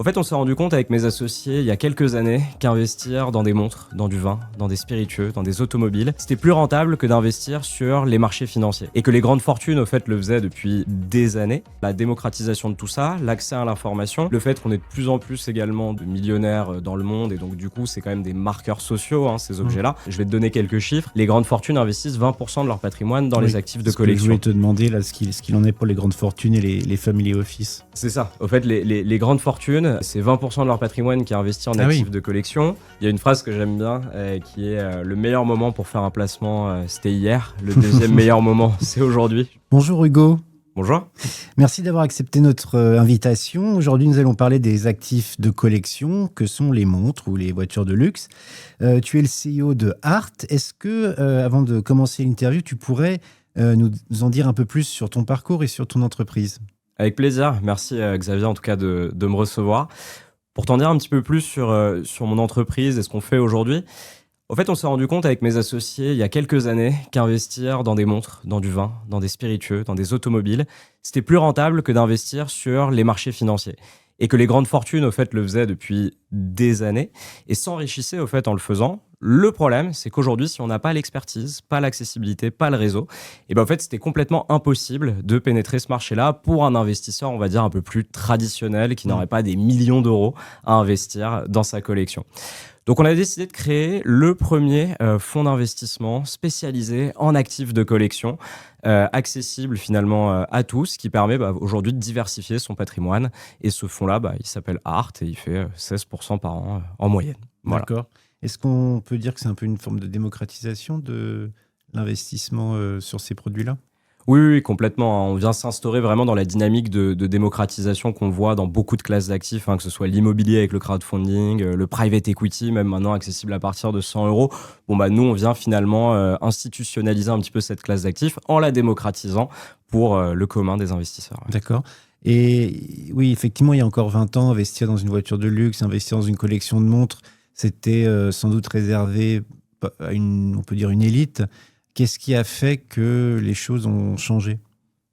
Au fait, on s'est rendu compte avec mes associés il y a quelques années qu'investir dans des montres, dans du vin, dans des spiritueux, dans des automobiles, c'était plus rentable que d'investir sur les marchés financiers. Et que les grandes fortunes, au fait, le faisaient depuis des années. La démocratisation de tout ça, l'accès à l'information, le fait qu'on ait de plus en plus également de millionnaires dans le monde, et donc du coup, c'est quand même des marqueurs sociaux, ces objets-là. Je vais te donner quelques chiffres. Les grandes fortunes investissent 20% de leur patrimoine dans les actifs de collection. Je voulais te demander là, ce qu'il en est pour les grandes fortunes et les family office. C'est ça. Au fait, les grandes fortunes, c'est 20% de leur patrimoine qui est investi en actifs de collection. Il y a une phrase que j'aime bien qui est le meilleur moment pour faire un placement, c'était hier. Le deuxième meilleur moment, c'est aujourd'hui. Bonjour Hugo. Bonjour. Merci d'avoir accepté notre invitation. Aujourd'hui, nous allons parler des actifs de collection que sont les montres ou les voitures de luxe. Tu es le CEO de Art. Est-ce que, avant de commencer l'interview, tu pourrais nous en dire un peu plus sur ton parcours et sur ton entreprise ? Avec plaisir. Merci Xavier en tout cas de me recevoir. Pour t'en dire un petit peu plus sur mon entreprise et ce qu'on fait aujourd'hui, au fait, on s'est rendu compte avec mes associés il y a quelques années qu'investir dans des montres, dans du vin, dans des spiritueux, dans des automobiles, c'était plus rentable que d'investir sur les marchés financiers. Et que les grandes fortunes, au fait, le faisaient depuis des années et s'enrichissaient, au fait, en le faisant. Le problème, c'est qu'aujourd'hui, si on n'a pas l'expertise, pas l'accessibilité, pas le réseau, et ben en fait, c'était complètement impossible de pénétrer ce marché-là pour un investisseur, on va dire, un peu plus traditionnel, qui n'aurait pas des millions d'euros à investir dans sa collection. Donc, on a décidé de créer le premier fonds d'investissement spécialisé en actifs de collection, accessible finalement à tous, qui permet aujourd'hui de diversifier son patrimoine. Et ce fonds-là, il s'appelle Art et il fait 16% par an en moyenne. Voilà. D'accord. Est-ce qu'on peut dire que c'est un peu une forme de démocratisation de l'investissement sur ces produits-là ? Oui, complètement. On vient s'instaurer vraiment dans la dynamique de démocratisation qu'on voit dans beaucoup de classes d'actifs, que ce soit l'immobilier avec le crowdfunding, le private equity, même maintenant accessible à partir de 100 euros. Nous, on vient finalement institutionnaliser un petit peu cette classe d'actifs en la démocratisant pour le commun des investisseurs. Ouais. D'accord. Et oui, effectivement, il y a encore 20 ans, investir dans une voiture de luxe, investir dans une collection de montres, c'était sans doute réservé à on peut dire une élite. Qu'est-ce qui a fait que les choses ont changé ?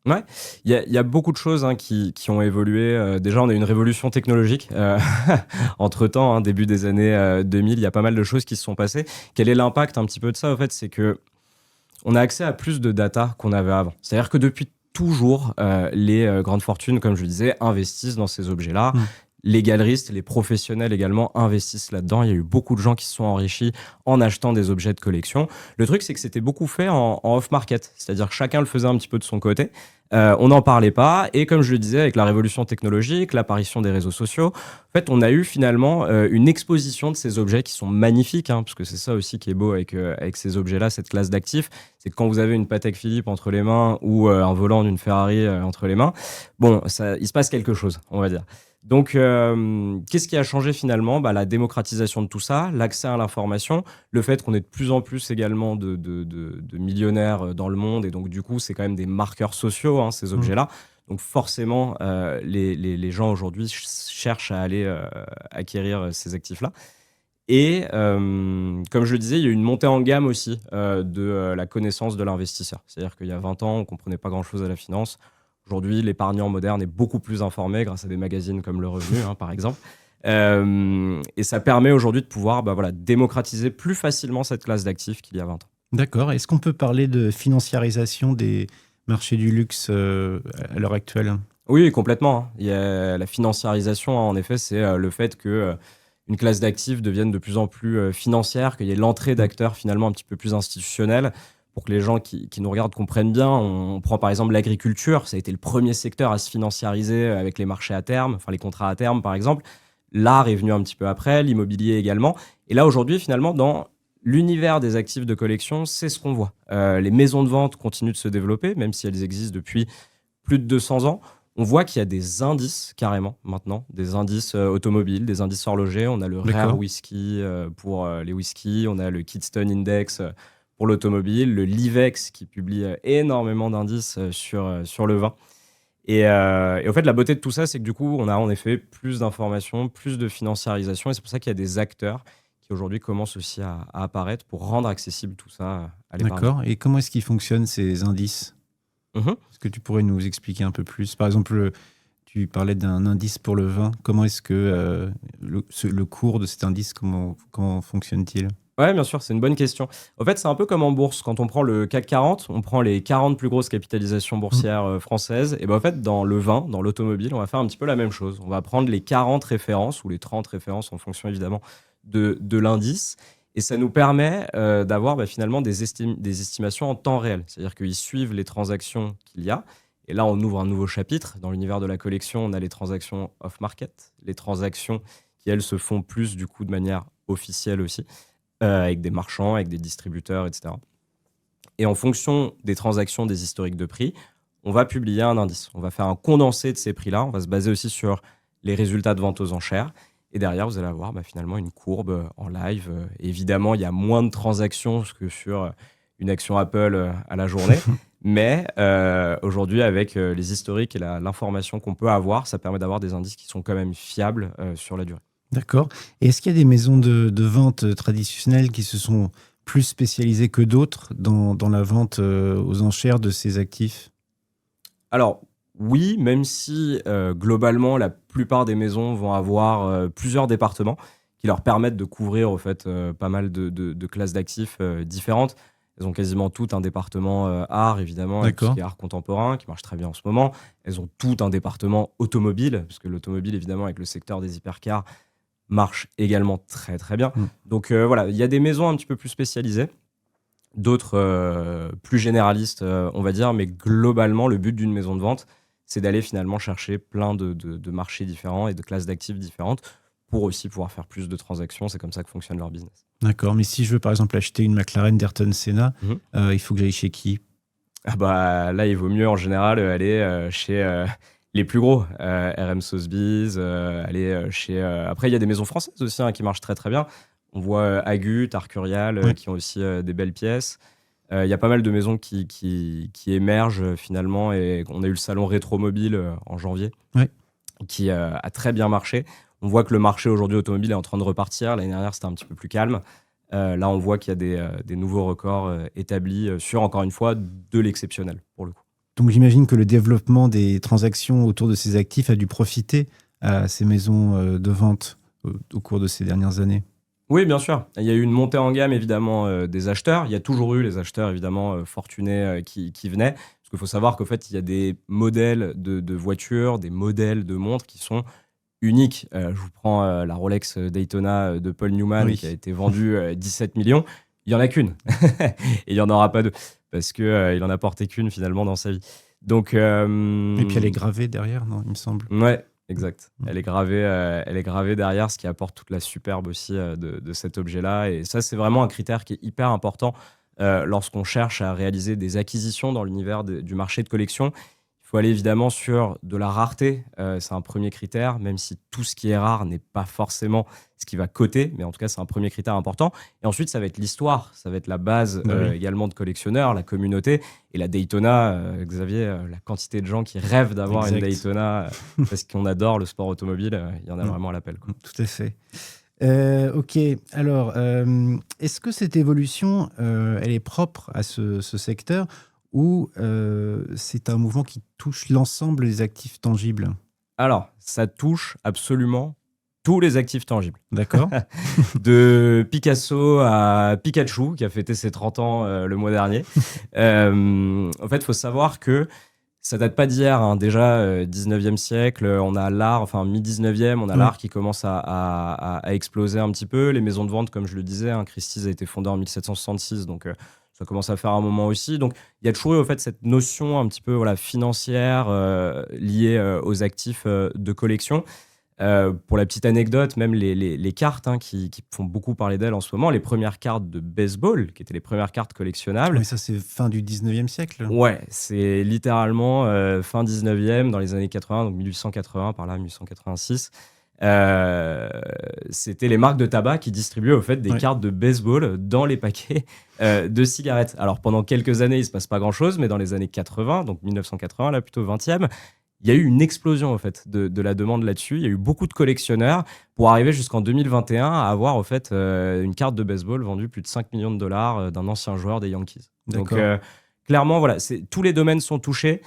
Ouais, il y a beaucoup de choses qui ont évolué. Déjà, on a eu une révolution technologique. Entre-temps, début des années 2000, il y a pas mal de choses qui se sont passées. Quel est l'impact un petit peu de ça, au fait ? C'est que on a accès à plus de data qu'on avait avant. C'est-à-dire que depuis toujours, les grandes fortunes, comme je le disais, investissent dans ces objets-là. Les galeristes, les professionnels également investissent là-dedans. Il y a eu beaucoup de gens qui se sont enrichis en achetant des objets de collection. Le truc, c'est que c'était beaucoup fait en off-market. C'est-à-dire que chacun le faisait un petit peu de son côté. On n'en parlait pas. Et comme je le disais, avec la révolution technologique, l'apparition des réseaux sociaux, en fait, on a eu finalement une exposition de ces objets qui sont magnifiques, parce que c'est ça aussi qui est beau avec ces objets-là, cette classe d'actifs. C'est que quand vous avez une Patek Philippe entre les mains ou un volant d'une Ferrari entre les mains, il se passe quelque chose, on va dire. Donc, qu'est-ce qui a changé finalement ? La démocratisation de tout ça, l'accès à l'information, le fait qu'on ait de plus en plus également de millionnaires dans le monde, et donc du coup, c'est quand même des marqueurs sociaux, ces objets-là. Donc forcément, les gens aujourd'hui cherchent à aller acquérir ces actifs-là. Et comme je le disais, il y a eu une montée en gamme aussi de la connaissance de l'investisseur. C'est-à-dire qu'il y a 20 ans, on ne comprenait pas grand-chose à la finance. Aujourd'hui, l'épargnant moderne est beaucoup plus informé grâce à des magazines comme Le Revenu, par exemple. Et ça permet aujourd'hui de pouvoir démocratiser plus facilement cette classe d'actifs qu'il y a 20 ans. D'accord. Est-ce qu'on peut parler de financiarisation des marchés du luxe à l'heure actuelle ? Oui, complètement. Il y a la financiarisation, en effet, c'est le fait que une classe d'actifs devienne de plus en plus financière, qu'il y ait l'entrée d'acteurs finalement un petit peu plus institutionnels. Pour que les gens qui nous regardent comprennent bien, on prend par exemple l'agriculture. Ça a été le premier secteur à se financiariser avec les marchés à terme, les contrats à terme par exemple. L'art est venu un petit peu après, l'immobilier également. Et là aujourd'hui, finalement, dans l'univers des actifs de collection, c'est ce qu'on voit. Les maisons de vente continuent de se développer, même si elles existent depuis plus de 200 ans. On voit qu'il y a des indices carrément maintenant, des indices automobiles, des indices horlogers. On a le Rare Whisky pour les whiskies, on a le Keystone Index pour l'automobile, le Livex qui publie énormément d'indices sur le vin. Et au fait, la beauté de tout ça, c'est que du coup, on a en effet plus d'informations, plus de financiarisation. Et c'est pour ça qu'il y a des acteurs qui aujourd'hui commencent aussi à apparaître pour rendre accessible tout ça à l'épargne. D'accord. Et comment est-ce qu'ils fonctionnent ces indices ? Est-ce que tu pourrais nous expliquer un peu plus ? Par exemple, Tu parlais d'un indice pour le vin. Comment est-ce que le cours de cet indice, comment fonctionne-t-il? Ouais, bien sûr, c'est une bonne question. En fait, c'est un peu comme en bourse. Quand on prend le CAC 40, on prend les 40 plus grosses capitalisations Mm. boursières françaises. Et ben en fait, dans le vin, dans l'automobile, on va faire un petit peu la même chose. On va prendre les 40 références ou les 30 références en fonction évidemment de l'indice. Et ça nous permet d'avoir finalement des estimations en temps réel. C'est-à-dire qu'ils suivent les transactions qu'il y a. Et là, on ouvre un nouveau chapitre. Dans l'univers de la collection, on a les transactions off-market, les transactions qui, elles, se font plus du coup de manière officielle aussi, avec des marchands, avec des distributeurs, etc. Et en fonction des transactions, des historiques de prix, on va publier un indice. On va faire un condensé de ces prix-là. On va se baser aussi sur les résultats de vente aux enchères. Et derrière, vous allez avoir finalement une courbe en live. Évidemment, il y a moins de transactions que sur une action Apple à la journée. Mais aujourd'hui, avec les historiques et l'information qu'on peut avoir, ça permet d'avoir des indices qui sont quand même fiables sur la durée. D'accord. Et est-ce qu'il y a des maisons de vente traditionnelles qui se sont plus spécialisées que d'autres dans la vente aux enchères de ces actifs? Alors, oui, même si globalement, la plupart des maisons vont avoir plusieurs départements qui leur permettent de couvrir au fait, pas mal de classes d'actifs différentes. Elles ont quasiment toutes un département art, évidemment, avec tout ce D'accord. qui est art contemporain, qui marche très bien en ce moment. Elles ont toutes un département automobile, parce que l'automobile, évidemment, avec le secteur des hypercars, marche également très très bien. Mm. Donc voilà, il y a des maisons un petit peu plus spécialisées, d'autres plus généralistes, on va dire, mais globalement, le but d'une maison de vente, c'est d'aller finalement chercher plein de marchés différents et de classes d'actifs différentes pour aussi pouvoir faire plus de transactions. C'est comme ça que fonctionne leur business. D'accord. Mais si je veux par exemple acheter une McLaren d'Ayrton Senna, Mhm. il faut que j'aille chez qui? Ah bah, là, il vaut mieux en général aller chez les plus gros, RM Sotheby's, aller chez... Après, il y a des maisons françaises aussi qui marchent très très bien. On voit Agut, Arcurial, Ouais. qui ont aussi des belles pièces. Il y a pas mal de maisons qui émergent finalement, et on a eu le salon Rétromobile en janvier, Ouais. qui a très bien marché. On voit que le marché aujourd'hui automobile est en train de repartir. L'année dernière, c'était un petit peu plus calme. Là, on voit qu'il y a des nouveaux records établis sur, encore une fois, de l'exceptionnel, pour le coup. Donc j'imagine que le développement des transactions autour de ces actifs a dû profiter à ces maisons de vente au cours de ces dernières années. Oui, bien sûr. Il y a eu une montée en gamme, évidemment, des acheteurs. Il y a toujours eu les acheteurs, évidemment, fortunés qui venaient. Parce qu'il faut savoir qu'en fait, il y a des modèles de voitures, des modèles de montres qui sont uniques. Je vous prends la Rolex Daytona de Paul Newman, Oui. qui a été vendue 17 millions. Il n'y en a qu'une. Et il n'y en aura pas deux. Parce qu'il n'en a porté qu'une, finalement, dans sa vie. Donc, Et puis elle est gravée derrière, non, il me semble. ouais, exact. Mm. Elle est gravée derrière, ce qui apporte toute la superbe aussi de cet objet-là. Et ça, c'est vraiment un critère qui est hyper important lorsqu'on cherche à réaliser des acquisitions dans l'univers du marché de collection. Il faut aller évidemment sur de la rareté. C'est un premier critère, même si tout ce qui est rare n'est pas forcément ce qui va coter. Mais en tout cas, c'est un premier critère important. Et ensuite, ça va être l'histoire. Ça va être la base Bah oui. également de collectionneurs, la communauté. Et la Daytona, Xavier, la quantité de gens qui rêvent d'avoir une Exact. Daytona parce qu'on adore le sport automobile, il y en a vraiment à l'appel, quoi. Tout à fait. Ok, alors, est-ce que cette évolution, elle est propre à ce secteur ou c'est un mouvement qui touche l'ensemble des actifs tangibles? Alors, ça touche absolument tous les actifs tangibles. D'accord. De Picasso à Pikachu, qui a fêté ses 30 ans le mois dernier. En fait, il faut savoir que ça date pas d'hier, hein. Déjà, 19e siècle, on a l'art, enfin mi-19e, on a Ouais. l'art qui commence à exploser un petit peu. Les maisons de vente, comme je le disais, Christie's a été fondée en 1766, donc ça commence à faire un moment aussi. Donc, il y a toujours eu, au fait, cette notion un petit peu financière liée aux actifs de collection. Pour la petite anecdote, même les cartes qui font beaucoup parler d'elles en ce moment, les premières cartes de baseball, qui étaient les premières cartes collectionnables, Oui, ça c'est fin du 19e siècle. ouais, c'est littéralement fin 19e, dans les années 80, donc 1880, par là, 1886. C'était les marques de tabac qui distribuaient au fait des Ouais. cartes de baseball dans les paquets de cigarettes. Alors pendant quelques années, il se passe pas grand-chose, mais dans les années 80, donc 1980, là plutôt 20e, il y a eu une explosion au fait de la demande là-dessus. Il y a eu beaucoup de collectionneurs pour arriver jusqu'en 2021 à avoir au fait une carte de baseball vendue plus de 5 millions de dollars d'un ancien joueur des Yankees. Donc D'accord. clairement, voilà, tous les domaines sont touchés.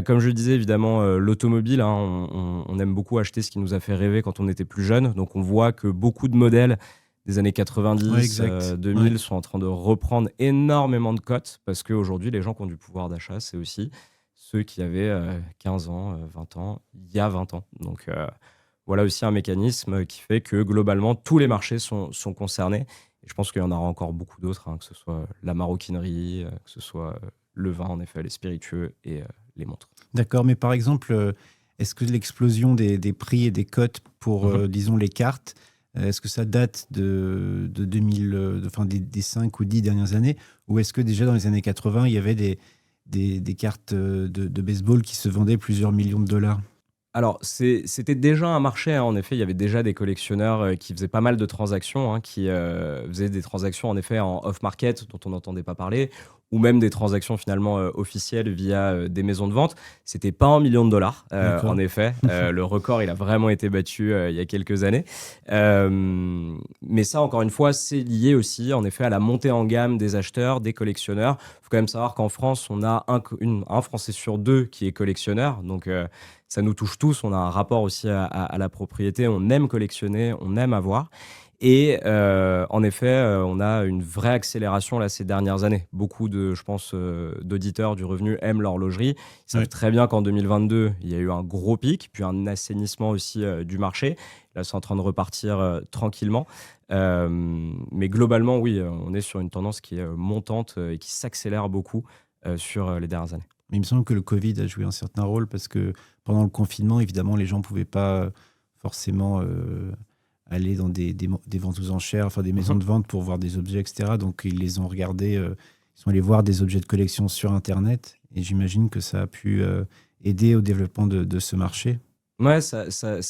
Comme je le disais, évidemment, l'automobile, hein, on aime beaucoup acheter ce qui nous a fait rêver quand on était plus jeune. Donc, on voit que beaucoup de modèles des années Ouais, 90, exact. Ouais. 2000 sont en train de reprendre énormément de cotes parce qu'aujourd'hui, les gens qui ont du pouvoir d'achat, c'est aussi ceux qui avaient 15 ans, 20 ans, il y a 20 ans. Donc, voilà aussi un mécanisme qui fait que globalement, tous les marchés sont concernés. Et je pense qu'il y en aura encore beaucoup d'autres, hein, que ce soit la maroquinerie, que ce soit le vin, en effet, les spiritueux et les montres. D'accord, mais par exemple, est-ce que l'explosion des prix et des cotes pour, Mhm. disons, les cartes, est-ce que ça date de 2000, enfin, des 5 ou 10 dernières années, ou est-ce que déjà dans les années 80, il y avait des cartes de baseball qui se vendaient plusieurs millions de dollars? Alors, c'était déjà un marché, hein, en effet, il y avait déjà des collectionneurs qui faisaient pas mal de transactions, hein, qui faisaient des transactions en effet en off-market dont on n'entendait pas parler, ou même des transactions finalement officielles via des maisons de vente. C'était pas en millions de dollars, D'accord. en effet. Le record, il a vraiment été battu il y a quelques années. Mais ça, encore une fois, c'est lié aussi, en effet, à la montée en gamme des acheteurs, des collectionneurs. Il faut quand même savoir qu'en France, on a un Français sur deux qui est collectionneur, donc ça nous touche tous. On a un rapport aussi à la propriété. On aime collectionner, on aime avoir. Et en effet, on a une vraie accélération là, ces dernières années. Beaucoup je pense, d'auditeurs du revenu aiment l'horlogerie. Ils savent Ouais. très bien qu'en 2022, il y a eu un gros pic, puis un assainissement aussi du marché. Là, c'est en train de repartir tranquillement. Mais globalement, oui, on est sur une tendance qui est montante et qui s'accélère beaucoup sur les dernières années. Mais il me semble que le Covid a joué un certain rôle parce que pendant le confinement, évidemment, les gens ne pouvaient pas forcément aller dans des ventes aux enchères, enfin des maisons Mhm. de vente pour voir des objets, etc. Donc ils les ont regardés, ils sont allés voir des objets de collection sur Internet et j'imagine que ça a pu aider au développement de ce marché. Ouais, ça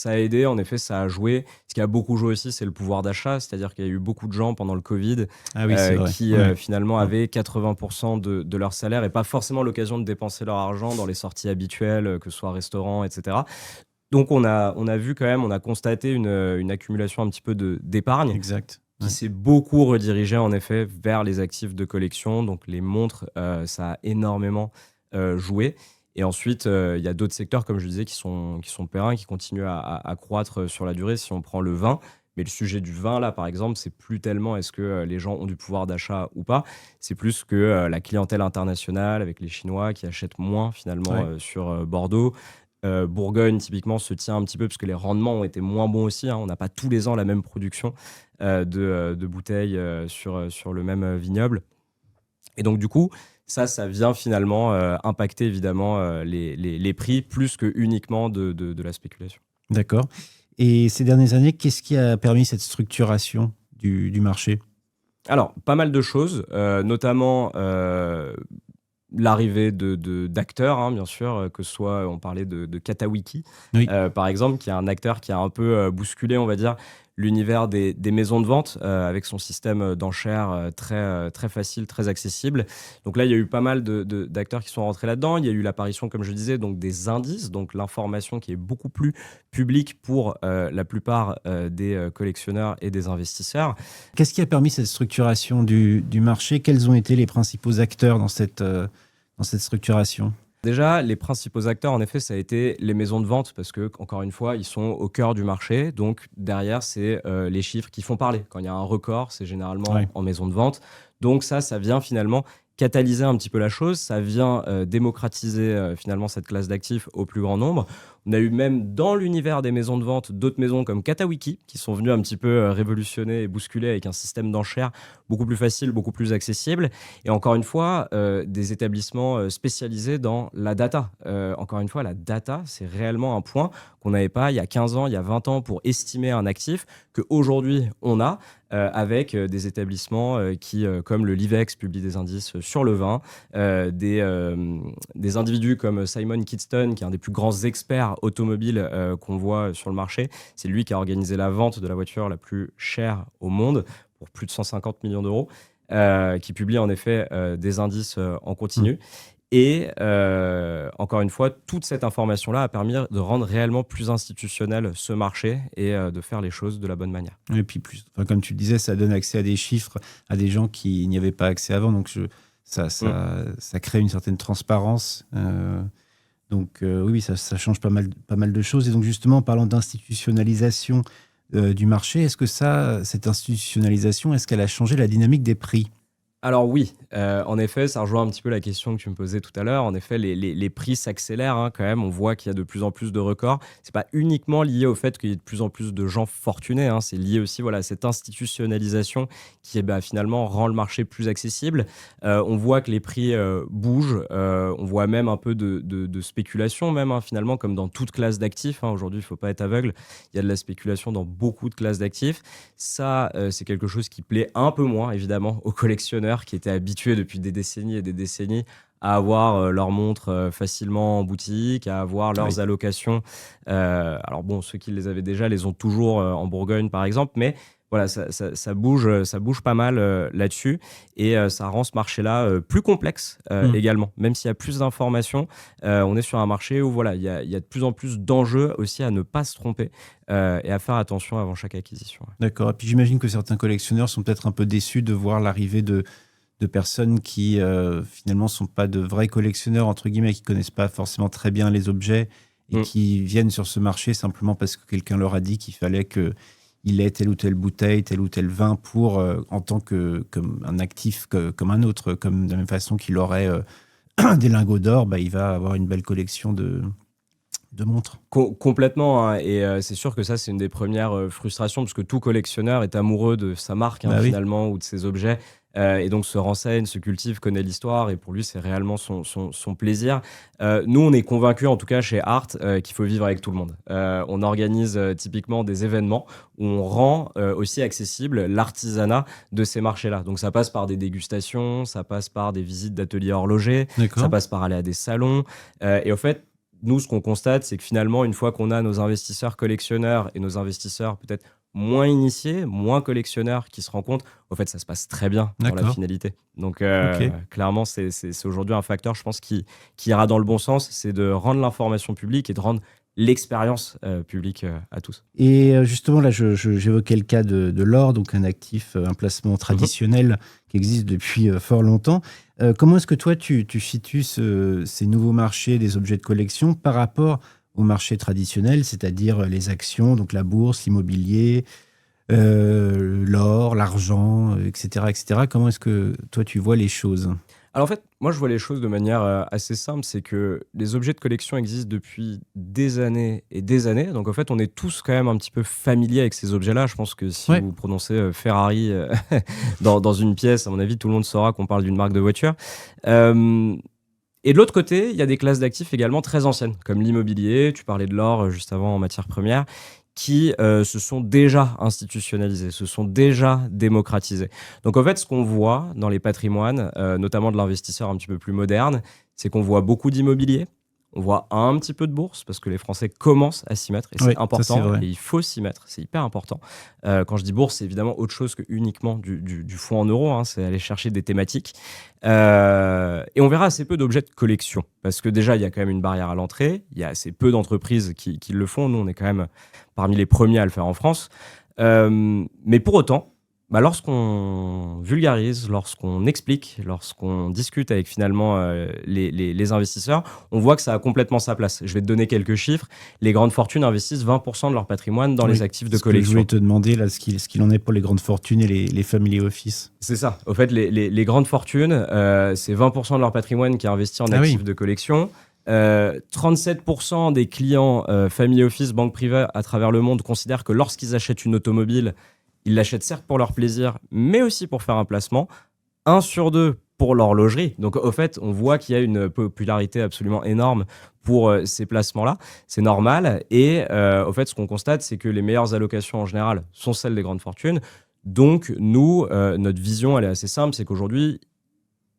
a aidé, en effet, ça a joué. Ce qui a beaucoup joué aussi, c'est le pouvoir d'achat, c'est-à-dire qu'il y a eu beaucoup de gens pendant le Covid Ah oui, c'est vrai. qui Ouais. finalement Mm. avaient 80% de leur salaire et pas forcément l'occasion de dépenser leur argent dans les sorties habituelles, que ce soit restaurant, etc. Donc on a vu quand même, on a constaté une accumulation un petit peu d'épargne Exact. qui Ouais. s'est beaucoup redirigée en effet vers les actifs de collection. Donc les montres, ça a énormément joué. Et ensuite, il y a d'autres secteurs, comme je disais, qui sont pérennes, qui continuent à croître sur la durée. Si on prend le vin, mais le sujet du vin, là, par exemple, c'est plus tellement est-ce que les gens ont du pouvoir d'achat ou pas. C'est plus que la clientèle internationale avec les Chinois qui achètent moins finalement Ouais. sur Bordeaux. Bourgogne, typiquement, se tient un petit peu parce que les rendements ont été moins bons aussi, hein. On n'a pas tous les ans la même production de bouteilles sur le même vignoble. Et donc, du coup, ça vient finalement impacter évidemment les prix plus que uniquement de la spéculation. D'accord. Et ces dernières années, qu'est-ce qui a permis cette structuration du marché? Alors, pas mal de choses, notamment l'arrivée d'acteurs, hein, bien sûr, que ce soit, on parlait de Katawiki, Oui. par exemple, qui est un acteur qui a un peu bousculé, on va dire, l'univers des maisons de vente avec son système d'enchères très facile, très accessible. Donc là, il y a eu pas mal d'acteurs qui sont rentrés là-dedans. Il y a eu l'apparition, comme je disais, donc des indices, donc l'information qui est beaucoup plus publique pour la plupart des collectionneurs et des investisseurs. Qu'est-ce qui a permis cette structuration du marché? Quels ont été les principaux acteurs dans cette structuration? Déjà, les principaux acteurs, en effet, ça a été les maisons de vente parce que, encore une fois, ils sont au cœur du marché. Donc, derrière, c'est les chiffres qui font parler. Quand il y a un record, c'est généralement Ouais. en maison de vente. Donc, ça vient finalement catalyser un petit peu la chose. Ça vient démocratiser finalement cette classe d'actifs au plus grand nombre. On a eu même dans l'univers des maisons de vente d'autres maisons comme Katawiki qui sont venues un petit peu révolutionner et bousculer avec un système d'enchères beaucoup plus facile, beaucoup plus accessible. Et encore une fois, des établissements spécialisés dans la data. Encore une fois, la data, c'est réellement un point qu'on n'avait pas il y a 15 ans, il y a 20 ans pour estimer un actif qu'aujourd'hui on a avec des établissements qui, comme le Livex, publient des indices sur le vin, des individus comme Simon Kidston, qui est un des plus grands experts automobiles qu'on voit sur le marché. C'est lui qui a organisé la vente de la voiture la plus chère au monde pour plus de 150 millions d'euros, qui publie en effet des indices en Mm. continu. Et encore une fois, toute cette information-là a permis de rendre réellement plus institutionnel ce marché et de faire les choses de la bonne manière. Et puis, plus, enfin, comme tu le disais, ça donne accès à des chiffres, à des gens qui n'y avaient pas accès avant. Donc, ça Mm. crée une certaine transparence. Donc oui, ça change pas mal de choses. Et donc justement, en parlant d'institutionnalisation du marché, est-ce que cette institutionnalisation, est-ce qu'elle a changé la dynamique des prix? Alors oui, en effet, ça rejoint un petit peu la question que tu me posais tout à l'heure. En effet, les prix s'accélèrent, hein, quand même. On voit qu'il y a de plus en plus de records. C'est pas uniquement lié au fait qu'il y ait de plus en plus de gens fortunés, hein. C'est lié aussi, voilà, à cette institutionnalisation qui, finalement, rend le marché plus accessible. On voit que les prix bougent. On voit même un peu de spéculation, même, hein, finalement, comme dans toute classe d'actifs, hein. Aujourd'hui, il faut pas être aveugle. Il y a de la spéculation dans beaucoup de classes d'actifs. Ça, c'est quelque chose qui plaît un peu moins, évidemment, aux collectionneurs qui étaient habitués depuis des décennies et des décennies à avoir leurs montres facilement en boutique, à avoir leurs Oui. allocations. Alors bon, ceux qui les avaient déjà les ont toujours en Bourgogne, par exemple, mais voilà, ça bouge pas mal là-dessus et ça rend ce marché-là plus complexe Mm. également. Même s'il y a plus d'informations, on est sur un marché où voilà, il y a de plus en plus d'enjeux aussi à ne pas se tromper et à faire attention avant chaque acquisition. D'accord. Et puis j'imagine que certains collectionneurs sont peut-être un peu déçus de voir l'arrivée de personnes qui finalement sont pas de vrais collectionneurs, entre guillemets, qui connaissent pas forcément très bien les objets et Mm. qui viennent sur ce marché simplement parce que quelqu'un leur a dit qu'il fallait qu'il ait telle ou telle bouteille, tel ou tel vin pour, en tant que comme un actif comme un autre, comme de la même façon qu'il aurait des lingots d'or, bah, il va avoir une belle collection de montres. Complètement, hein, et c'est sûr que ça, c'est une des premières frustrations, parce que tout collectionneur est amoureux de sa marque, hein, Bah oui. finalement, ou de ses objets, et donc se renseigne, se cultive, connaît l'histoire, et pour lui, c'est réellement son plaisir. Nous, on est convaincus, en tout cas chez Art, qu'il faut vivre avec tout le monde. On organise typiquement des événements où on rend aussi accessible l'artisanat de ces marchés-là. Donc ça passe par des dégustations, ça passe par des visites d'ateliers horlogers, ça D'accord. passe par aller à des salons, et au fait, nous, ce qu'on constate, c'est que finalement, une fois qu'on a nos investisseurs collectionneurs et nos investisseurs peut-être moins initiés, moins collectionneurs qui se rencontrent, au fait, ça se passe très bien dans la D'accord. finalité. Donc, Ok. clairement, c'est aujourd'hui un facteur, je pense, qui ira dans le bon sens, c'est de rendre l'information publique et de rendre l'expérience publique à tous. Et justement, là, j'évoquais le cas de l'or, donc un actif, un placement traditionnel qui existe depuis fort longtemps. Comment est-ce que toi, tu situes ces nouveaux marchés des objets de collection par rapport au marché traditionnel, c'est-à-dire les actions, donc la bourse, l'immobilier, l'or, l'argent, etc., etc. Comment est-ce que toi, tu vois les choses? Alors en fait, moi je vois les choses de manière assez simple, c'est que les objets de collection existent depuis des années et des années, donc en fait on est tous quand même un petit peu familiers avec ces objets-là. Je pense que si Ouais. vous prononcez Ferrari dans une pièce, à mon avis tout le monde saura qu'on parle d'une marque de voiture. Euh, et de l'autre côté, il y a des classes d'actifs également très anciennes, comme l'immobilier, tu parlais de l'or juste avant en matière première, qui se sont déjà institutionnalisés, se sont déjà démocratisés. Donc en fait, ce qu'on voit dans les patrimoines, notamment de l'investisseur un petit peu plus moderne, c'est qu'on voit beaucoup d'immobilier, on voit un petit peu de bourse, parce que les Français commencent à s'y mettre, et Oui, c'est ça c'est important, vrai. et il faut s'y mettre, c'est hyper important. Quand je dis bourse, c'est évidemment autre chose que uniquement du fonds en euros, hein, c'est aller chercher des thématiques. Et on verra assez peu d'objets de collection, parce que déjà, il y a quand même une barrière à l'entrée, il y a assez peu d'entreprises qui le font, nous on est quand même parmi les premiers à le faire en France. Mais pour autant, lorsqu'on vulgarise, lorsqu'on explique, lorsqu'on discute avec finalement les investisseurs, on voit que ça a complètement sa place. Je vais te donner quelques chiffres. Les grandes fortunes investissent 20% de leur patrimoine dans Oui, les actifs de ce que je voulais collection. te demander, là, ce qu'il en est pour les grandes fortunes et les family office. C'est ça. Au fait, les grandes fortunes, c'est 20% de leur patrimoine qui est investi en Ah oui. actifs de collection. 37% des clients family office, banque privée à travers le monde considèrent que lorsqu'ils achètent une automobile, ils l'achètent certes pour leur plaisir, mais aussi pour faire un placement. 1 sur 2 pour l'horlogerie. Donc, au fait, on voit qu'il y a une popularité absolument énorme pour ces placements-là. C'est normal. Et au fait, ce qu'on constate, c'est que les meilleures allocations en général sont celles des grandes fortunes. Donc, nous, notre vision, elle est assez simple, c'est qu'aujourd'hui,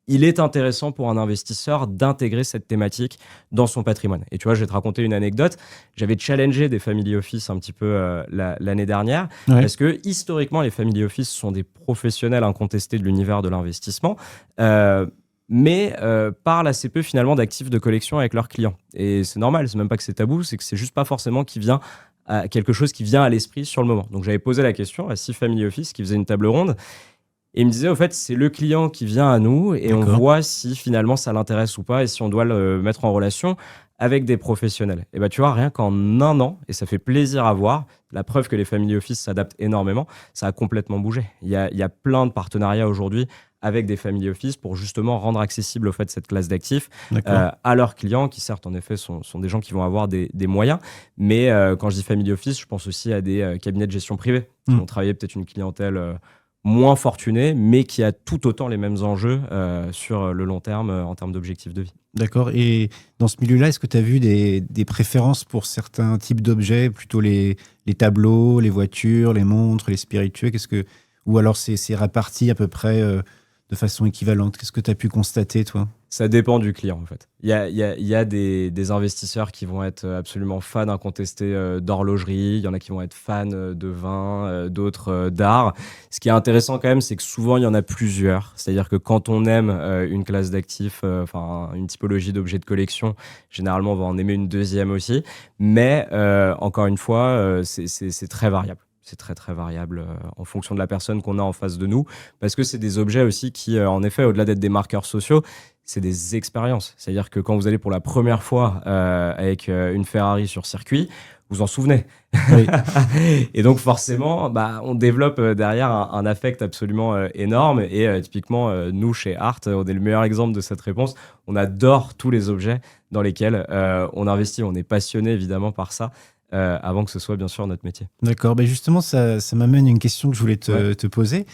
il est intéressant pour un investisseur d'intégrer cette thématique dans son patrimoine. Et tu vois, je vais te raconter une anecdote. J'avais challengé des family office un petit peu l'année dernière, Ouais. parce que historiquement, les family office sont des professionnels incontestés de l'univers de l'investissement, mais parlent assez peu finalement d'actifs de collection avec leurs clients. Et c'est normal, c'est même pas que c'est tabou, c'est que c'est juste pas forcément quelque chose qui vient à l'esprit sur le moment. Donc j'avais posé la question à 6 family office qui faisaient une table ronde. Et il me disait, au fait, c'est le client qui vient à nous et on D'accord. voit si finalement ça l'intéresse ou pas et si on doit le mettre en relation avec des professionnels. Et bah, tu vois, rien qu'en un an, et ça fait plaisir à voir, la preuve que les family office s'adaptent énormément, ça a complètement bougé. Il y a plein de partenariats aujourd'hui avec des family office pour justement rendre accessible au fait cette classe d'actifs D'accord. à leurs clients qui certes en effet sont des gens qui vont avoir des moyens, mais quand je dis family office, je pense aussi à des cabinets de gestion privée qui Hmm. vont travailler peut-être une clientèle moins fortunée, mais qui a tout autant les mêmes enjeux sur le long terme en termes d'objectifs de vie. D'accord. Et dans ce milieu-là, est-ce que tu as vu des préférences pour certains types d'objets, plutôt les tableaux, les voitures, les montres, les spiritueux? Ou alors c'est réparti à peu près de façon équivalente? Qu'est-ce que tu as pu constater, toi? Ça dépend du client, en fait. Il y a des investisseurs qui vont être absolument fans incontestés d'horlogerie. Il y en a qui vont être fans de vin, d'autres d'art. Ce qui est intéressant quand même, c'est que souvent, il y en a plusieurs. C'est-à-dire que quand on aime une classe d'actifs, enfin une typologie d'objets de collection, généralement, on va en aimer une deuxième aussi. Mais encore une fois, c'est très variable. C'est très, très variable en fonction de la personne qu'on a en face de nous. Parce que c'est des objets aussi qui, en effet, au-delà d'être des marqueurs sociaux, c'est des expériences. C'est-à-dire que quand vous allez pour la première fois avec une Ferrari sur circuit, vous en souvenez. Oui. Et donc forcément, bah, on développe derrière un affect absolument énorme. Et typiquement, nous, chez Art, on est le meilleur exemple de cette réponse. On adore tous les objets dans lesquels on investit. On est passionné évidemment par ça, avant que ce soit bien sûr notre métier. D'accord. Ben justement, ça m'amène à une question que je voulais Ouais. te poser.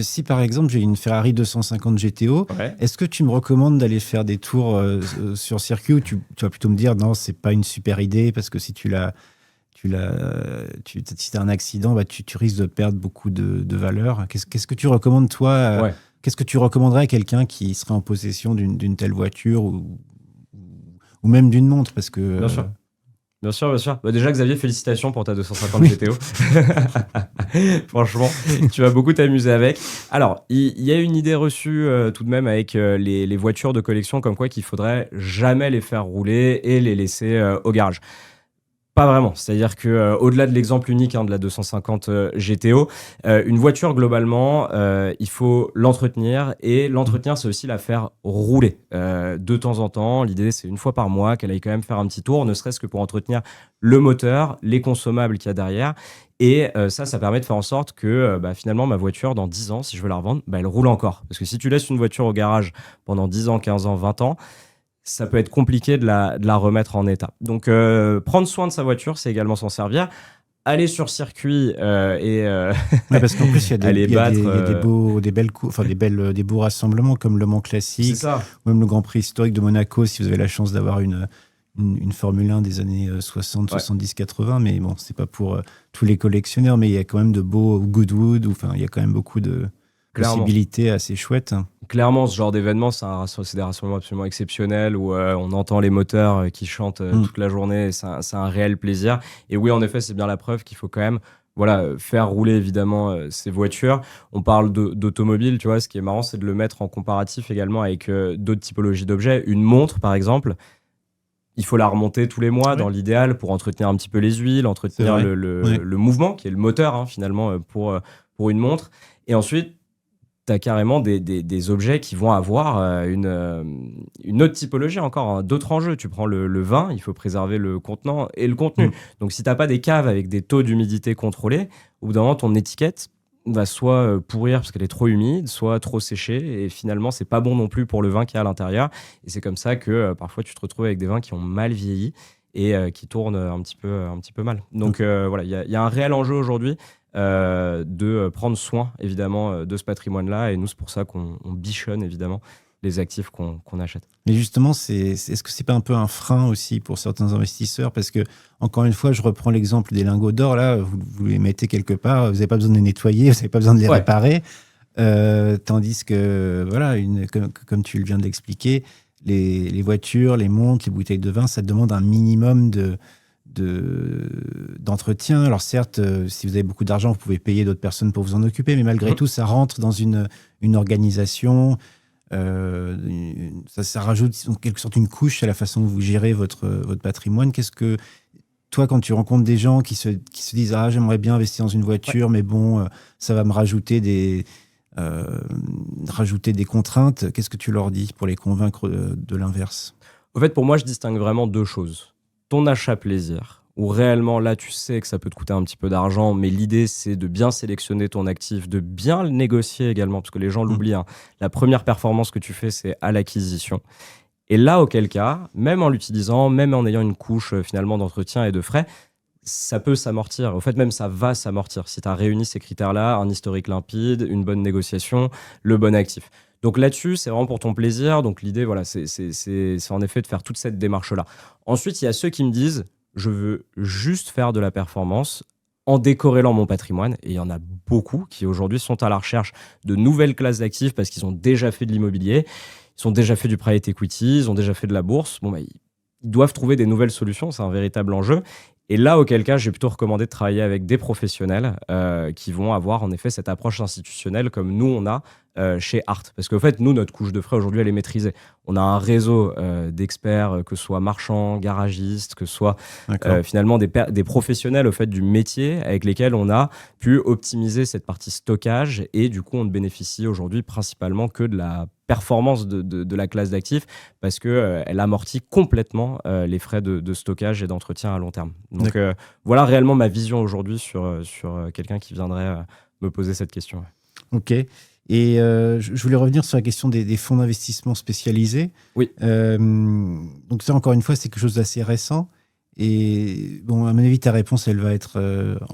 Si par exemple j'ai une Ferrari 250 GTO, Ouais. est-ce que tu me recommandes d'aller faire des tours sur circuit, ou tu vas plutôt me dire non, c'est pas une super idée parce que si si t'as un accident, bah, tu risques de perdre beaucoup de valeur. Qu'est-ce que tu recommandes, toi Ouais. qu'est-ce que tu recommanderais à quelqu'un qui serait en possession d'une telle voiture, ou même d'une montre, parce que Bien sûr. Bien sûr, bien sûr. Bah déjà, Xavier, félicitations pour ta 250 GTO. Franchement, tu vas beaucoup t'amuser avec. Alors, il y a une idée reçue tout de même avec les voitures de collection, comme quoi qu'il faudrait jamais les faire rouler et les laisser au garage. Pas vraiment. C'est-à-dire que au-delà de l'exemple unique de la 250 GTO, une voiture globalement, il faut l'entretenir et l'entretenir, c'est aussi la faire rouler de temps en temps. L'idée, c'est une fois par mois qu'elle aille quand même faire un petit tour, ne serait-ce que pour entretenir le moteur, les consommables qu'il y a derrière. Et ça permet de faire en sorte que bah, finalement, ma voiture, dans 10 ans, si je veux la revendre, bah, elle roule encore. Parce que si tu laisses une voiture au garage pendant 10 ans, 15 ans, 20 ans, ça peut être compliqué de la remettre en état. Donc, prendre soin de sa voiture, c'est également s'en servir. Aller sur circuit Ouais, parce qu'en plus, aller battre. il y a des belles enfin, des beaux rassemblements comme Le Mans C'est Classique, ça. ou même le Grand Prix historique de Monaco, si vous avez la chance d'avoir une Formule 1 des années 60, Ouais, 70, 80. Mais bon, c'est pas pour tous les collectionneurs, mais il y a quand même de beaux Goodwood, enfin, il y a quand même beaucoup de clairement. possibilités assez chouettes. Clairement, ce genre d'événement, c'est des rassemblements absolument exceptionnels où on entend les moteurs qui chantent Mm. toute la journée. Et c'est un réel plaisir. Et oui, en effet, c'est bien la preuve qu'il faut quand même voilà, faire rouler évidemment ces voitures. On parle d'automobile, tu vois. Ce qui est marrant, c'est de le mettre en comparatif également avec d'autres typologies d'objets. Une montre, par exemple, il faut la remonter tous les mois Ouais, dans l'idéal pour entretenir un petit peu les huiles, c'est entretenir vrai. Ouais. le mouvement, qui est le moteur finalement pour une montre. Et ensuite, tu as carrément des objets qui vont avoir une autre typologie encore, d'autres enjeux. Tu prends le vin, il faut préserver le contenant et le contenu. Mm. Donc si tu n'as pas des caves avec des taux d'humidité contrôlés, au bout d'un moment, ton étiquette va soit pourrir parce qu'elle est trop humide, soit trop séchée. Et finalement, c'est pas bon non plus pour le vin qui est à l'intérieur. Et c'est comme ça que parfois, tu te retrouves avec des vins qui ont mal vieilli et qui tournent un petit peu mal. Donc voilà, il y a un réel enjeu aujourd'hui de prendre soin évidemment de ce patrimoine-là. Et nous, c'est pour ça qu'on bichonne évidemment les actifs qu'on achète. Mais justement, est-ce que c'est pas un peu un frein aussi pour certains investisseurs? Parce que, encore une fois, je reprends l'exemple des lingots d'or. Là, vous les mettez quelque part, vous n'avez pas besoin de les nettoyer, vous n'avez pas besoin de les Ouais, réparer. Tandis que, voilà, comme tu viens de l'expliquer, les voitures, les montres, les bouteilles de vin, ça demande un minimum d'entretien. Alors certes, si vous avez beaucoup d'argent, vous pouvez payer d'autres personnes pour vous en occuper, mais malgré tout, ça rentre dans une organisation. Ça rajoute en quelque sorte une couche à la façon dont vous gérez votre patrimoine. Qu'est-ce que toi, quand tu rencontres des gens qui se disent, ah, j'aimerais bien investir dans une ouais. voiture, mais bon, ça va me rajouter rajouter des contraintes. Qu'est-ce que tu leur dis pour les convaincre de l'inverse? Au fait, pour moi, je distingue vraiment deux choses. Ton achat plaisir, où réellement, là, tu sais que ça peut te coûter un petit peu d'argent, mais l'idée, c'est de bien sélectionner ton actif, de bien le négocier également, parce que les gens l'oublient, hein. La première performance que tu fais, c'est à l'acquisition. Et là, auquel cas, même en l'utilisant, même en ayant une couche finalement d'entretien et de frais, ça peut s'amortir. Au fait, même ça va s'amortir si tu as réuni ces critères-là, un historique limpide, une bonne négociation, le bon actif. Donc là-dessus, c'est vraiment pour ton plaisir. Donc l'idée, voilà, c'est en effet de faire toute cette démarche-là. Ensuite, il y a ceux qui me disent, je veux juste faire de la performance en décorrélant mon patrimoine. Et il y en a beaucoup qui aujourd'hui sont à la recherche de nouvelles classes d'actifs parce qu'ils ont déjà fait de l'immobilier. Ils ont déjà fait du private equity, ils ont déjà fait de la bourse. Bon, ils doivent trouver des nouvelles solutions, c'est un véritable enjeu. Et là, auquel cas, j'ai plutôt recommandé de travailler avec des professionnels qui vont avoir en effet cette approche institutionnelle comme nous, on a chez Art. Parce qu'en fait, nous, notre couche de frais aujourd'hui, elle est maîtrisée. On a un réseau d'experts, que ce soit marchands, garagistes, que ce soit finalement des professionnels au fait, du métier avec lesquels on a pu optimiser cette partie stockage. Et du coup, on ne bénéficie aujourd'hui principalement que de la performance de la classe d'actifs parce qu'elle amortit complètement les frais de stockage et d'entretien à long terme. Donc voilà réellement ma vision aujourd'hui sur quelqu'un qui viendrait me poser cette question. Ok. Et je voulais revenir sur la question des fonds d'investissement spécialisés. Oui. Donc ça, encore une fois, c'est quelque chose d'assez récent. Et bon, à mon avis, ta réponse, elle va être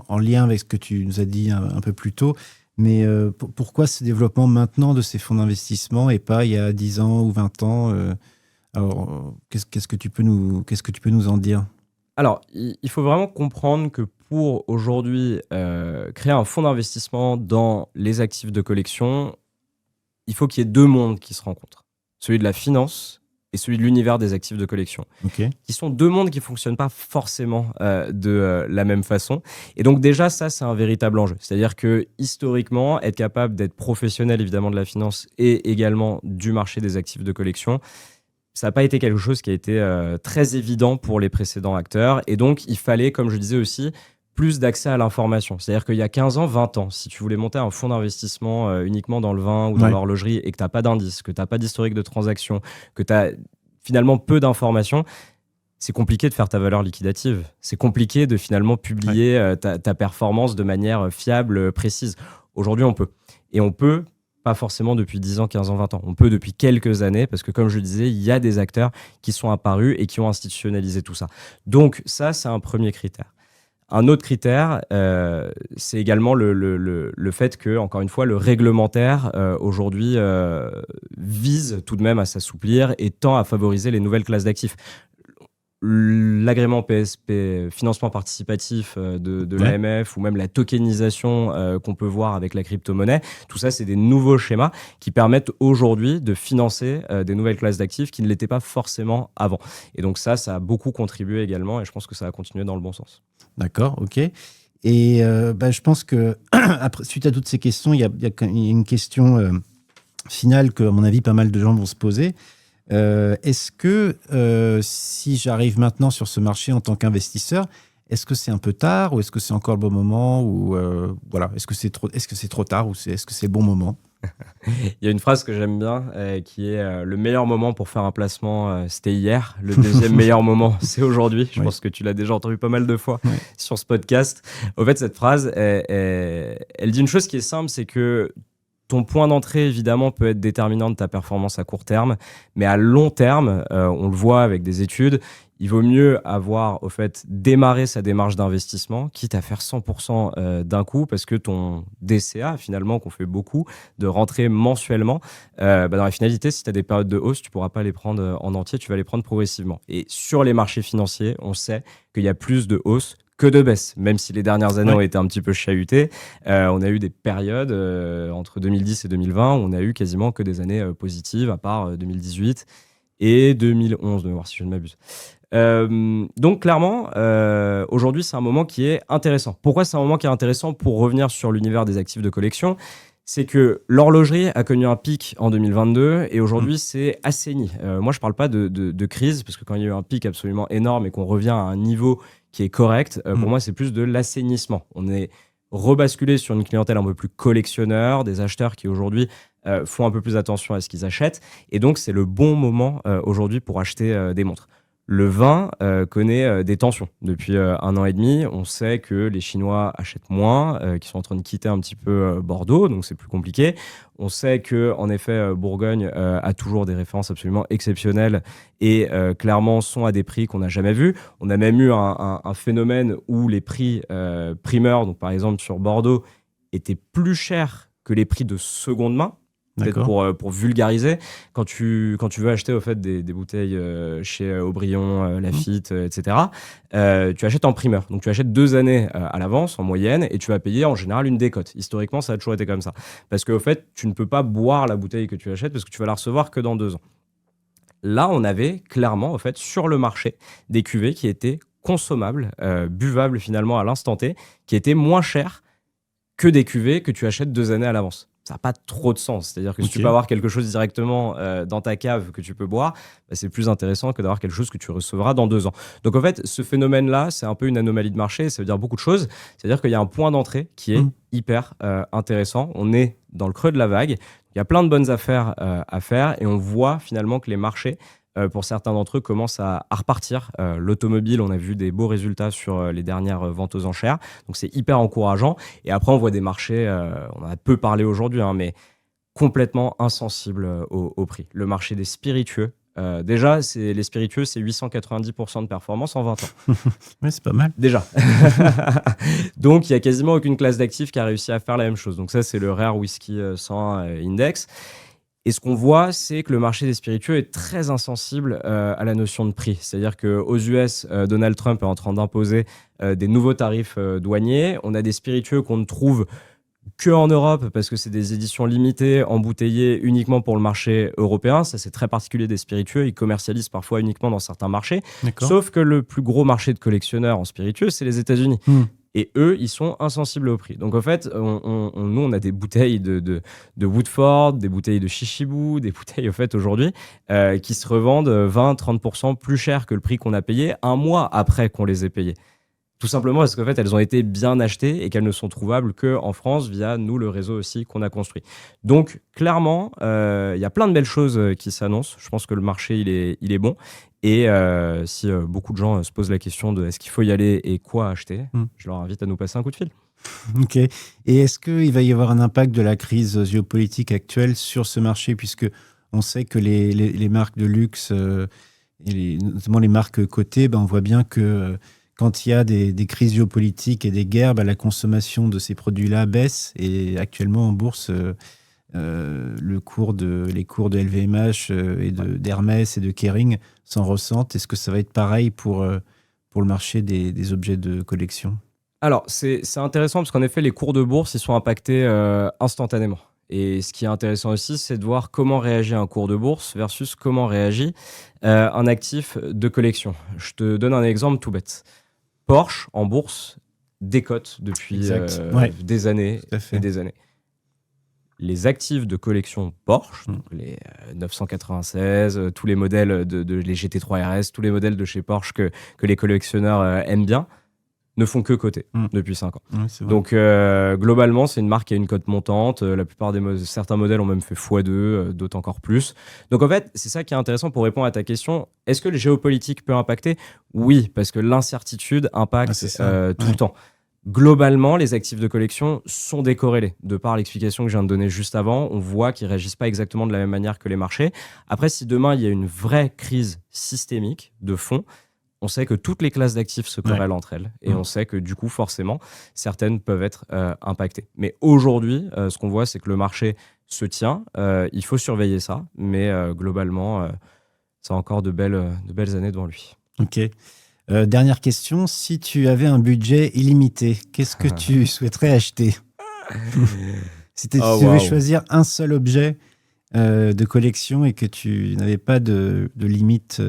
en lien avec ce que tu nous as dit un peu plus tôt. Mais pourquoi ce développement maintenant de ces fonds d'investissement et pas il y a 10 ans ou 20 ans Alors, qu'est-ce que tu peux nous en dire? Alors, il faut vraiment comprendre que pour aujourd'hui créer un fonds d'investissement dans les actifs de collection, il faut qu'il y ait deux mondes qui se rencontrent. Celui de la finance et celui de l'univers des actifs de collection. Okay. Qui sont deux mondes qui ne fonctionnent pas forcément de la même façon. Et donc déjà, ça, c'est un véritable enjeu. C'est-à-dire que historiquement, être capable d'être professionnel, évidemment, de la finance et également du marché des actifs de collection, ça n'a pas été quelque chose qui a été très évident pour les précédents acteurs. Et donc, il fallait, comme je disais aussi, plus d'accès à l'information. C'est-à-dire qu'il y a 15 ans, 20 ans, si tu voulais monter un fonds d'investissement uniquement dans le vin ou dans l'horlogerie et que tu n'as pas d'indice, que tu n'as pas d'historique de transaction, que tu as finalement peu d'informations, c'est compliqué de faire ta valeur liquidative. C'est compliqué de finalement publier ta performance de manière fiable, précise. Aujourd'hui, on peut. Et on peut pas forcément depuis 10 ans, 15 ans, 20 ans. On peut depuis quelques années parce que, comme je le disais, il y a des acteurs qui sont apparus et qui ont institutionnalisé tout ça. Donc ça, c'est un premier critère. Un autre critère, c'est également le fait que, encore une fois, le réglementaire aujourd'hui vise tout de même à s'assouplir et tend à favoriser les nouvelles classes d'actifs. L'agrément PSP, financement participatif de l'AMF ou même la tokenisation qu'on peut voir avec la crypto-monnaie, tout ça, c'est des nouveaux schémas qui permettent aujourd'hui de financer des nouvelles classes d'actifs qui ne l'étaient pas forcément avant. Et donc ça a beaucoup contribué également et je pense que ça va continuer dans le bon sens. D'accord, ok. Et je pense que après, suite à toutes ces questions, il y a une question finale que, à mon avis, pas mal de gens vont se poser. Est-ce que si j'arrive maintenant sur ce marché en tant qu'investisseur, est-ce que c'est un peu tard ou est-ce que c'est encore le bon moment ou voilà, est-ce que c'est trop tard ou est-ce que c'est le bon moment? Il y a une phrase que j'aime bien qui est le meilleur moment pour faire un placement, c'était hier. Le deuxième meilleur moment, c'est aujourd'hui. Je pense que tu l'as déjà entendu pas mal de fois sur ce podcast. Au fait, cette phrase, elle dit une chose qui est simple, c'est que ton point d'entrée, évidemment, peut être déterminant de ta performance à court terme, mais à long terme, on le voit avec des études, il vaut mieux avoir, au fait, démarré sa démarche d'investissement, quitte à faire 100% d'un coup, parce que ton DCA, finalement, qu'on fait beaucoup, de rentrer mensuellement, dans la finalité, si tu as des périodes de hausse, tu ne pourras pas les prendre en entier, tu vas les prendre progressivement. Et sur les marchés financiers, on sait qu'il y a plus de hausse que de baisse, même si les dernières années ont été un petit peu chahutées. On a eu des périodes entre 2010 et 2020 où on a eu quasiment que des années positives, à part 2018 et 2011, de voir si je ne m'abuse. Donc clairement, aujourd'hui, c'est un moment qui est intéressant. Pourquoi c'est un moment qui est intéressant? Pour revenir sur l'univers des actifs de collection, c'est que l'horlogerie a connu un pic en 2022 et aujourd'hui, c'est assaini. Moi, je ne parle pas de crise, parce que quand il y a eu un pic absolument énorme et qu'on revient à un niveau qui est correct, pour moi, c'est plus de l'assainissement. On est rebasculer sur une clientèle un peu plus collectionneur, des acheteurs qui aujourd'hui font un peu plus attention à ce qu'ils achètent. Et donc, c'est le bon moment aujourd'hui pour acheter des montres. Le vin connaît des tensions depuis 1 an et demi. On sait que les Chinois achètent moins, qu'ils sont en train de quitter un petit peu Bordeaux, donc c'est plus compliqué. On sait que, en effet, Bourgogne a toujours des références absolument exceptionnelles et clairement sont à des prix qu'on n'a jamais vus. On a même eu un phénomène où les prix primeurs, donc par exemple sur Bordeaux, étaient plus chers que les prix de seconde main. Peut-être pour vulgariser, quand tu veux acheter au fait des bouteilles chez Aubryon, Lafite, etc., tu achètes en primeur. Donc tu achètes 2 années à l'avance en moyenne et tu vas payer en général une décote. Historiquement, ça a toujours été comme ça. Parce qu'au fait, tu ne peux pas boire la bouteille que tu achètes parce que tu vas la recevoir que dans 2 ans. Là, on avait clairement, au fait, sur le marché, des cuvées qui étaient consommables, buvables finalement à l'instant T, qui étaient moins chères que des cuvées que tu achètes 2 années à l'avance. Ça n'a pas trop de sens. C'est-à-dire que si tu peux avoir quelque chose directement dans ta cave que tu peux boire, bah, c'est plus intéressant que d'avoir quelque chose que tu recevras dans 2 ans. Donc en fait, ce phénomène-là, c'est un peu une anomalie de marché. Ça veut dire beaucoup de choses. C'est-à-dire qu'il y a un point d'entrée qui est hyper intéressant. On est dans le creux de la vague. Il y a plein de bonnes affaires à faire et on voit finalement que les marchés, pour certains d'entre eux, commencent à repartir. L'automobile, on a vu des beaux résultats sur les dernières ventes aux enchères. Donc, c'est hyper encourageant. Et après, on voit des marchés, on en a peu parlé aujourd'hui, mais complètement insensibles au prix. Le marché des spiritueux. Déjà, les spiritueux, c'est 890% de performance en 20 ans. Oui, c'est pas mal. Déjà. Donc, il n'y a quasiment aucune classe d'actifs qui a réussi à faire la même chose. Donc, ça, c'est le Rare Whisky 100 Index. Et ce qu'on voit, c'est que le marché des spiritueux est très insensible à la notion de prix. C'est-à-dire qu'aux US, Donald Trump est en train d'imposer des nouveaux tarifs douaniers. On a des spiritueux qu'on ne trouve qu'en Europe parce que c'est des éditions limitées, embouteillées uniquement pour le marché européen. Ça, c'est très particulier des spiritueux. Ils commercialisent parfois uniquement dans certains marchés. Sauf que le plus gros marché de collectionneurs en spiritueux, c'est les États-Unis. Et eux, ils sont insensibles au prix. Donc, en fait, nous, on a des bouteilles de Woodford, des bouteilles de Chichibu, des bouteilles, au fait, aujourd'hui, qui se revendent 20-30% plus cher que le prix qu'on a payé un mois après qu'on les ait payées. Tout simplement parce qu'en fait, elles ont été bien achetées et qu'elles ne sont trouvables qu'en France via, nous, le réseau aussi qu'on a construit. Donc, clairement, il y a plein de belles choses qui s'annoncent. Je pense que le marché, il est bon. Et si beaucoup de gens se posent la question de est-ce qu'il faut y aller et quoi acheter, je leur invite à nous passer un coup de fil. Ok. Et est-ce qu'il va y avoir un impact de la crise géopolitique actuelle sur ce marché, puisque on sait que les marques de luxe, et notamment les marques cotées, on voit bien que quand il y a des crises géopolitiques et des guerres, la consommation de ces produits-là baisse. Et actuellement, en bourse, les cours de LVMH et d'Hermès et de Kering s'en ressentent. Est-ce que ça va être pareil pour le marché des objets de collection ? Alors, c'est intéressant parce qu'en effet, les cours de bourse, ils sont impactés instantanément. Et ce qui est intéressant aussi, c'est de voir comment réagit un cours de bourse versus comment réagit un actif de collection. Je te donne un exemple tout bête. Porsche, en bourse, décote depuis des années et des années. Les actifs de collection Porsche, donc les 996, tous les modèles les GT3 RS, tous les modèles de chez Porsche que les collectionneurs aiment bien, ne font que coter depuis 5 ans. Donc, globalement, c'est une marque qui a une cote montante. La plupart certains modèles ont même fait x2, d'autres encore plus. Donc, en fait, c'est ça qui est intéressant pour répondre à ta question. Est-ce que le géopolitique peut impacter ? Oui, parce que l'incertitude impacte tout le temps. Globalement, les actifs de collection sont décorrélés. De par l'explication que je viens de donner juste avant, on voit qu'ils ne réagissent pas exactement de la même manière que les marchés. Après, si demain, il y a une vraie crise systémique de fond, on sait que toutes les classes d'actifs se corrèlent entre elles. Et on sait que du coup, forcément, certaines peuvent être impactées. Mais aujourd'hui, ce qu'on voit, c'est que le marché se tient. Il faut surveiller ça. Mais globalement, ça a encore de belles années devant lui. Ok. Dernière question. Si tu avais un budget illimité, qu'est-ce que tu souhaiterais acheter ? Si tu devais choisir un seul objet de collection et que tu n'avais pas de limite...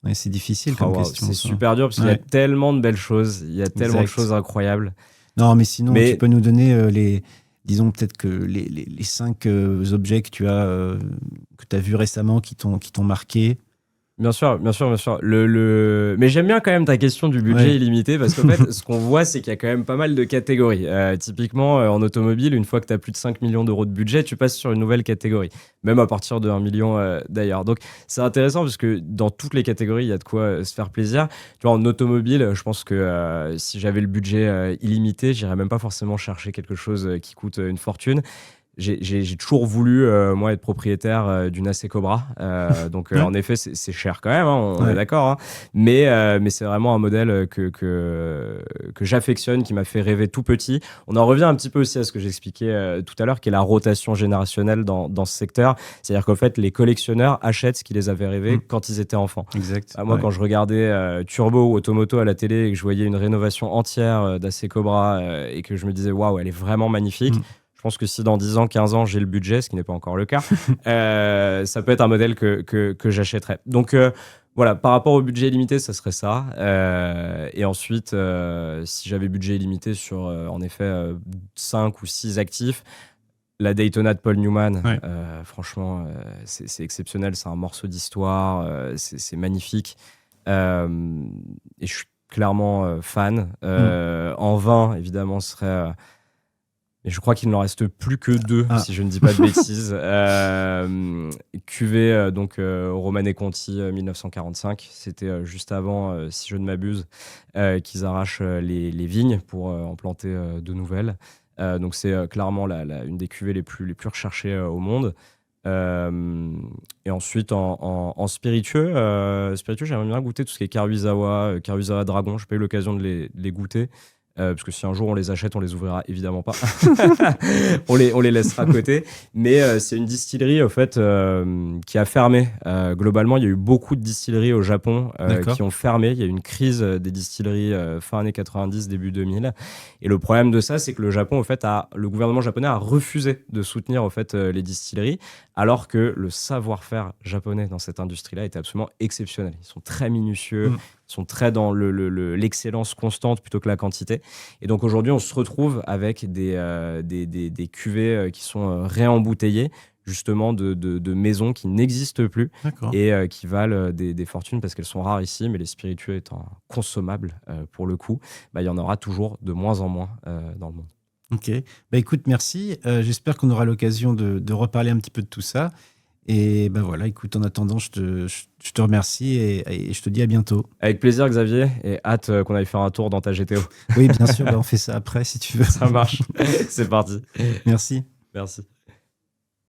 Ouais, c'est difficile comme question. C'est super dur parce qu'il y a tellement de belles choses, il y a tellement de choses incroyables. Non, mais sinon, tu peux nous donner disons peut-être que les 5 objets que tu as vus récemment qui t'ont marqué. Bien sûr, bien sûr, bien sûr. Mais j'aime bien quand même ta question du budget Ouais. illimité parce qu'en fait, ce qu'on voit, c'est qu'il y a quand même pas mal de catégories. Typiquement, en automobile, une fois que tu as plus de 5 millions d'euros de budget, tu passes sur une nouvelle catégorie, même à partir de 1 million d'ailleurs. Donc, c'est intéressant parce que dans toutes les catégories, il y a de quoi se faire plaisir. Tu vois, en automobile, je pense que si j'avais le budget illimité, j'irais même pas forcément chercher quelque chose qui coûte une fortune. J'ai toujours voulu, moi, être propriétaire d'une AC Cobra. Donc, Ouais. en effet, c'est cher quand même, hein, on est Ouais. d'accord. Hein. Mais c'est vraiment un modèle que j'affectionne, qui m'a fait rêver tout petit. On en revient un petit peu aussi à ce que j'expliquais tout à l'heure, qui est la rotation générationnelle dans ce secteur. C'est-à-dire qu'en fait, les collectionneurs achètent ce qui les avait rêvé Mm. quand ils étaient enfants. Exact. Moi, Ouais. quand je regardais Turbo ou Automoto à la télé et que je voyais une rénovation entière d'AC Cobra et que je me disais, waouh, elle est vraiment magnifique. Mm. Je pense que si dans 10 ans, 15 ans, j'ai le budget, ce qui n'est pas encore le cas, ça peut être un modèle que j'achèterais. Donc voilà, par rapport au budget limité, ça serait ça. Et ensuite, si j'avais budget illimité sur, en effet, 5 ou 6 actifs, la Daytona de Paul Newman, Ouais. franchement, c'est exceptionnel. C'est un morceau d'histoire, c'est magnifique. Euh, et je suis clairement fan. En vin, évidemment, ce serait... Et je crois qu'il n'en reste plus que 2, Ah. si je ne dis pas de bêtises. Cuvée, Romanée Conti 1945. C'était juste avant, si je ne m'abuse, qu'ils arrachent les vignes pour en planter de nouvelles. Donc c'est clairement une des cuvées les plus recherchées au monde. Et ensuite, en spiritueux, j'aimerais bien goûter tout ce qui est Karuizawa, Karuizawa Dragon. Je n'ai pas eu l'occasion de les goûter. Parce que si un jour on les achète, on les ouvrira évidemment pas. On les laissera à côté. Mais c'est une distillerie au fait qui a fermé. Globalement, il y a eu beaucoup de distilleries au Japon qui ont fermé. Il y a eu une crise des distilleries fin années 90, début 2000. Et le problème de ça, c'est que le Japon, au fait, le gouvernement japonais a refusé de soutenir au fait les distilleries, alors que le savoir-faire japonais dans cette industrie-là était absolument exceptionnel. Ils sont très minutieux. Ils sont très dans l'excellence constante plutôt que la quantité. Et donc aujourd'hui, on se retrouve avec des cuvées qui sont réembouteillées, justement de maisons qui n'existent plus. D'accord. Et qui valent des fortunes parce qu'elles sont rarissimes. Et les spiritueux étant consommables pour le coup, il y en aura toujours de moins en moins dans le monde. Ok. Écoute, merci. J'espère qu'on aura l'occasion de reparler un petit peu de tout ça. Et voilà, écoute, en attendant, je te remercie et je te dis à bientôt. Avec plaisir, Xavier, et hâte qu'on aille faire un tour dans ta GTO. Oui, bien sûr, on fait ça après si tu veux. Ça marche. C'est parti. Merci. Merci.